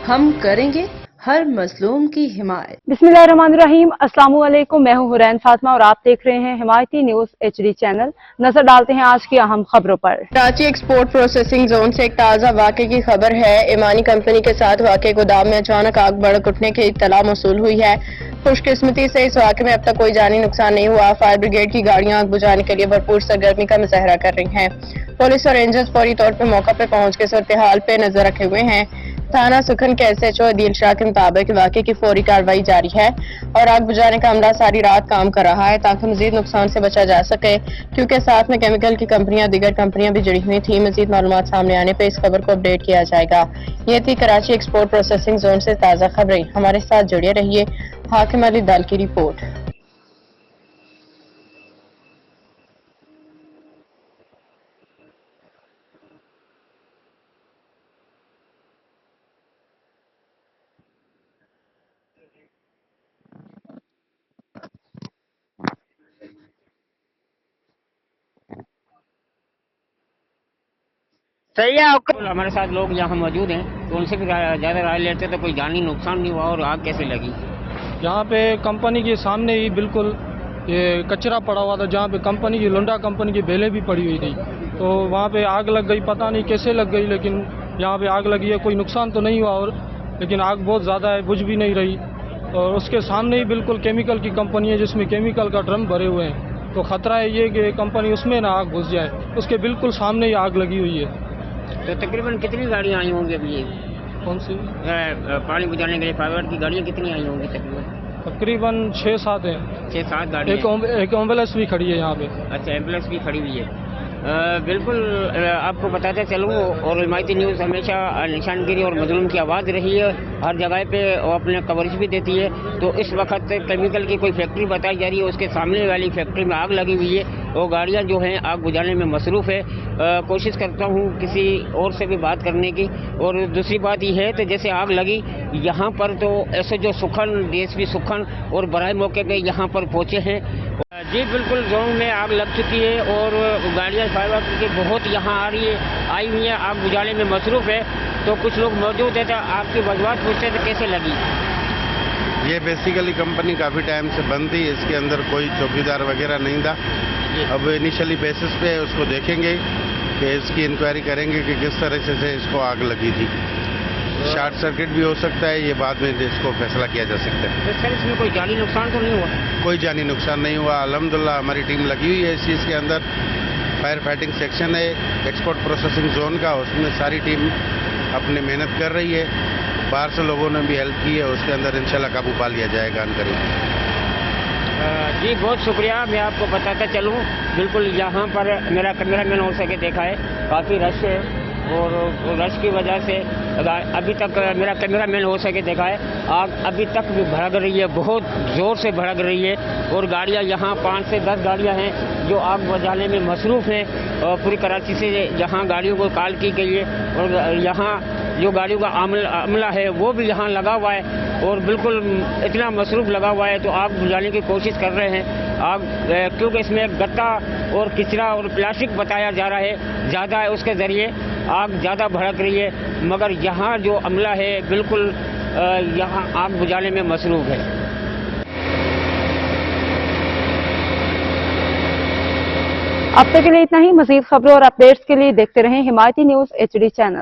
हम करेंगे हर मजलूम की हिमायत। बिस्मिल्लाहिर्रहमानिर्रहीम। अस्सलाम वालेकुम। मैं हूं हुरैन फातिमा और आप देख रहे हैं हिमायती न्यूज HD चैनल। नजर डालते हैं आज की अहम खबरों पर। कराची एक्सपोर्ट प्रोसेसिंग जोन से एक ताज़ा वाक़े की खबर है। ईमानी कंपनी के साथ वाक़े गोदाम में अचानक आग भड़क उठने की इत्तला मौसूल हुई है। खुशकिस्मती से इस वाक़े में अब तक कोई जानी नुकसान नहीं हुआ। फायर ब्रिगेड की गाड़ियां आग बुझाने के लिए भरपूर सरगर्मी का मुजाहरा कर रही हैं। पुलिस और रेंजर्स फौरी तौर पर मौका पर पहुंच के सूरत हाल पे नजर रखे हुए हैं। थाना सुखन के SHO अदील शाह के मुताबिक वाक़े की फौरी कार्रवाई जारी है और आग बुझाने का अमला सारी रात काम कर रहा है ताकि मजीद नुकसान से बचा जा सके, क्योंकि साथ में केमिकल की कंपनियां दीगर कंपनियां भी जुड़ी हुई थी। मजीद मालूमात सामने आने पर इस खबर को अपडेट किया जाएगा। ये थी कराची एक्सपोर्ट प्रोसेसिंग जोन से ताज़ा खबरें। हमारे साथ जुड़े रहिए। हाकिम अली दल की रिपोर्ट। सही है। हमारे साथ लोग यहाँ मौजूद हैं तो उनसे भी ज़्यादा राय लेते तो कोई जानी नुकसान नहीं हुआ और आग कैसे लगी? यहाँ पे कंपनी के सामने ही बिल्कुल ये कचरा पड़ा हुआ था, जहाँ पे कंपनी की लोंडा कंपनी की बेलें भी पड़ी हुई थी, तो वहाँ पे आग लग गई। पता नहीं कैसे लग गई, लेकिन यहाँ पे आग लगी है। कोई नुकसान तो नहीं हुआ, और लेकिन आग बहुत ज़्यादा है, बुझ भी नहीं रही। और उसके सामने ही बिल्कुल केमिकल की कंपनी है जिसमें केमिकल का ड्रम भरे हुए हैं, तो खतरा है ये कि कंपनी उसमें ना आग घुस जाए। उसके बिल्कुल सामने ही आग लगी हुई है। तो तकरीबन कितनी गाड़ियाँ आई होंगी अभी? ये कौन सी? पानी बुझाने के लिए फायर की गाड़ियाँ कितनी आई होंगी तकरीबन? तकरीबन 6-7 हैं। 6-7 गाड़ियाँ। एक एम्बुलेंस भी खड़ी है यहाँ पे। अच्छा, एम्बुलेंस भी खड़ी हुई है। बिल्कुल आपको बताते चलूँ, और हिमायती न्यूज़ हमेशा निशानगिरी और मजलूम की आवाज़ रही है, हर जगह पे वो अपने कवरेज भी देती है। तो इस वक्त केमिकल की कोई फैक्ट्री बताई जा रही है, उसके सामने वाली फैक्ट्री में आग लगी हुई है। वो गाड़ियाँ जो हैं आग बुझाने में मसरूफ़ है। कोशिश करता हूँ किसी और से भी बात करने की। और दूसरी बात यह है तो जैसे आग लगी यहाँ पर, तो SHO सुखन, DSP सुखन और बराए मौके पे यहाँ पर पहुँचे हैं। जी बिल्कुल, जोन में आग लग चुकी है और गाड़ियाँ फायर की बहुत यहाँ आई हुई हैं, आग बुझाने में मसरूफ़ है। तो कुछ लोग मौजूद है, तो आपकी वजूहत पूछते थे कैसे लगी? ये बेसिकली कंपनी काफ़ी टाइम से बंद थी, इसके अंदर कोई चौकीदार वगैरह नहीं था। अब इनिशियली बेसिस पे उसको देखेंगे कि इसकी इंक्वायरी करेंगे कि किस तरह से इसको आग लगी थी। शॉर्ट सर्किट भी हो सकता है, ये बाद में इसको फैसला किया जा सकता है। तो सर इसमें कोई जानी नुकसान तो नहीं हुआ? कोई जानी नुकसान नहीं हुआ, अल्हम्दुलिल्लाह। हमारी टीम लगी हुई है इस चीज़ के अंदर। फायर फाइटिंग सेक्शन है एक्सपोर्ट प्रोसेसिंग जोन का, उसमें सारी टीम अपनी मेहनत कर रही है। बाहर से लोगों ने भी हेल्प की है, उसके अंदर इंशाल्लाह काबू पा लिया जाएगा अनकरीब। जी बहुत शुक्रिया। मैं आपको बताता चलूँ, बिल्कुल यहाँ पर मेरा कैमरा मैन हो सके देखा है, काफ़ी रश है, और रश की वजह से अभी तक मेरा कैमरा मैन हो सके देखा है, आग अभी तक भी भड़क रही है, बहुत ज़ोर से भड़क रही है। और गाड़ियाँ यहाँ 5 से 10 गाड़ियाँ हैं जो आग बुझाने में मसरूफ़ हैं। और पूरी कराची से यहाँ गाड़ियों को कॉल की गई है, और यहाँ जो गाड़ियों का अमला है वो भी यहाँ लगा हुआ है, और बिल्कुल इतना मसरूफ़ लगा हुआ है। तो आग बुझाने की कोशिश कर रहे हैं। आग क्योंकि इसमें गत्ता और कचरा और प्लास्टिक बताया जा रहा है ज़्यादा है, उसके ज़रिए आग ज़्यादा भड़क रही है। मगर यहाँ जो अमला है बिल्कुल यहाँ आग बुझाने में मसरूफ़ है। अब तक के लिए इतना ही। मज़ीद खबरों और अपडेट्स के लिए देखते रहें हिमायती न्यूज़ HD चैनल।